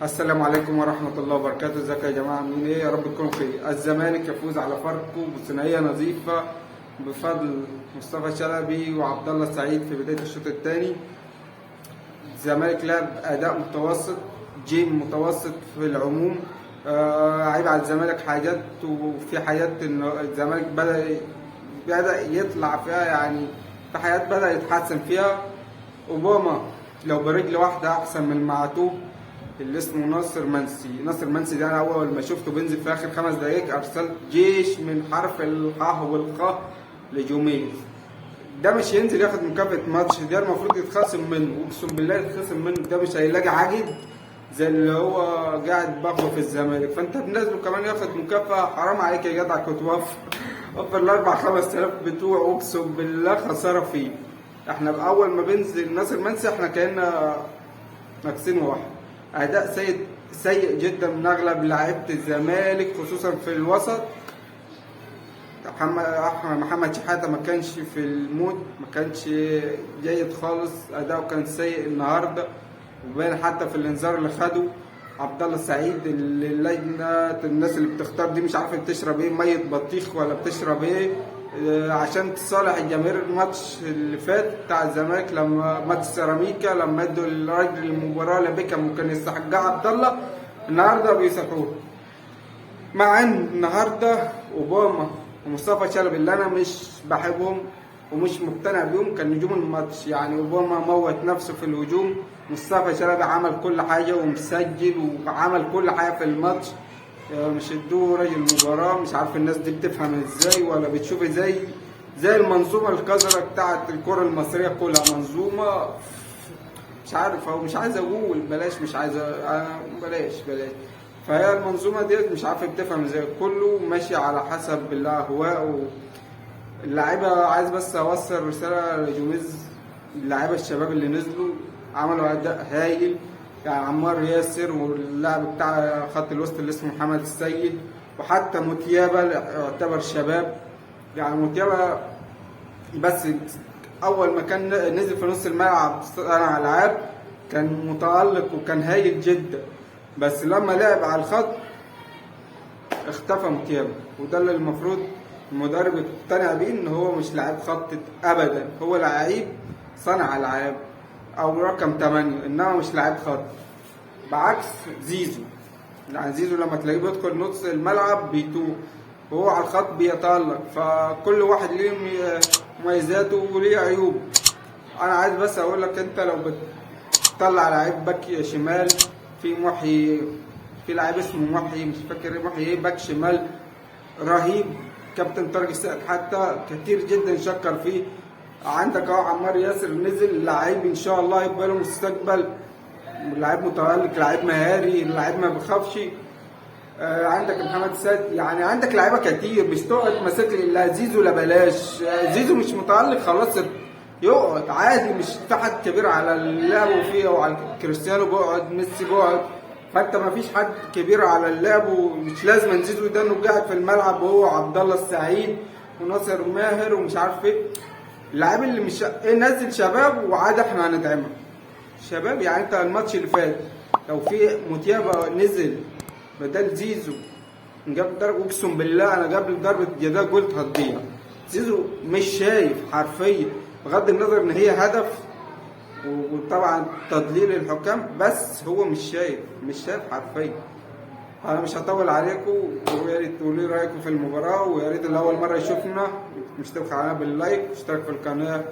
السلام عليكم ورحمة الله وبركاته. ازيكم يا جماعة؟ عاملين ايه؟ يا رب تكونوا بخير. الزمالك يفوز على فاركو بثنائية نظيفة بفضل مصطفى شلبي وعبد الله السعيد في بداية الشوط الثاني. الزمالك لعب أداء متوسط، جيم متوسط في العموم. عيب على الزمالك حاجات، وفي حاجات ان الزمالك بدأ يطلع فيها، يعني في حاجات بدأ يتحسن فيها. اوباما لو برجل واحدة أحسن من معتوه اللي اسمه ناصر منسي ده. انا اول ما شفته بينزل في اخر 5 دقايق ارسلت جيش من حرف الحاء والخاء لجوميز. ده مش ينزل ياخد مكافأة ماتش، ده المفروض يتخصم منه، اقسم بالله يتخصم منه. ده مش هيلاقي عاجد زي اللي هو قاعد باخده في الزمالك، فانت تنزله كمان ياخد مكافأة. حرام عليك يا جدع، كنت وفر الاربع 5000 بتوعه، اقسم بالله خسارة فيه. احنا باول ما بينزل ناصر منسي احنا كأننا ناقصين واحد. اداء سيء جدا من اغلب لاعيبه الزمالك، خصوصا في الوسط. محمد شحاته ما كانش في المود، ما كانش جيد خالص، اداؤه كان سيء النهارده، وباين حتى في الانذار اللي خده. عبد الله السعيد اللي اللجنه الناس اللي بتختار دي مش عارفه بتشرب ايه، ميه بطيخ ولا بتشرب ايه، عشان تصالح الجماهير. الماتش اللي فات بتاع الزمالك لما ماتش سيراميكا، لما ادوا الراجل المباراه لبيكام وكان يستحقها عبد الله، النهارده بيسامحوه. مع ان النهارده اوباما ومصطفى شلبي اللي انا مش بحبهم ومش مقتنع بيهم كان نجوم الماتش. يعني اوباما موت نفسه في الهجوم، مصطفى شلبي عمل كل حاجه ومسجل وعمل كل حاجه في الماتش. مش ادوه راجل مباراه. مش عارف الناس دي بتفهم ازاي ولا بتشوف ازاي، زي المنظومه القذره بتاعت الكره المصريه كلها، منظومه مش عارف، او مش عايز اقول بلاش، مش عايز بلاش. فهي المنظومه ديت مش عارف بتفهم ازاي، كله ماشي على حسب الاهواء اللعيبه. عايز بس اوصل رساله لجوميز، اللعيبه الشباب اللي نزلوا عملوا اداء هايل. يعني عمار ياسر واللاعب بتاع خط الوسط اللي اسمه محمد السيد، وحتى موتيابا يعتبر شباب. يعني موتيابا بس اول ما كان نزل في نص الملعب صانع العاب كان متألق وكان هايل جدا، بس لما لعب على الخط اختفى موتيابا. وده اللي المفروض المدرب يقتنع بيه، ان هو مش لاعب خط ابدا، هو لعيب صانع العاب او رقم 8، انما مش لاعب خط. بعكس زيزو، يعني زيزو لما تلاقيه بيدخل نص الملعب بيتوه، وهو على الخط بيتألق. فكل واحد ليه مميزاته وليه عيوب. انا عايز بس اقول لك، انت لو بتطلع لعيب باك شمال، في لاعب اسمه محي، مش فاكر محي ايه، باك شمال رهيب. كابتن طارق السقا حتى كتير جدا شكر فيه. عندك اهو عمار ياسر نزل، لعيب ان شاء الله يبقى له مستقبل، لعيب متألق، لعيب مهاري، لعيب ما بيخافش. عندك محمد السيد، يعني عندك لعيبه كتير، مش تقعد ماسك لا زيزو لا بلاش. زيزو مش متألق خلاص، يقعد عادي، مش في حد كبير على اللعب فيه، وعلى كريستيانو بيقعد، ميسي بيقعد، فانت ما فيش حد كبير على اللعب. ومش لازم زيزو ده انه قاعد في الملعب، وهو عبد الله السعيد وناصر ماهر ومش عارف ايه. اللاعب اللي مش نزل شباب وعاد احنا هندعمه شباب. يعني انت الماتش اللي فات لو في موتيابا نزل بدل زيزو جاب ضربه، اقسم بالله انا قبل ضربه جزاء قلت هتضيع. زيزو مش شايف حرفيا، بغض النظر ان هي هدف وطبعا تضليل الحكام، بس هو مش شايف حرفيا. انا مش هطول عليكم، ويا ريت تقولوا لي رايكم في المباراه، ويا ريت اللي اول مره يشوفنا مش تبخل علينا باللايك واشترك في القناه.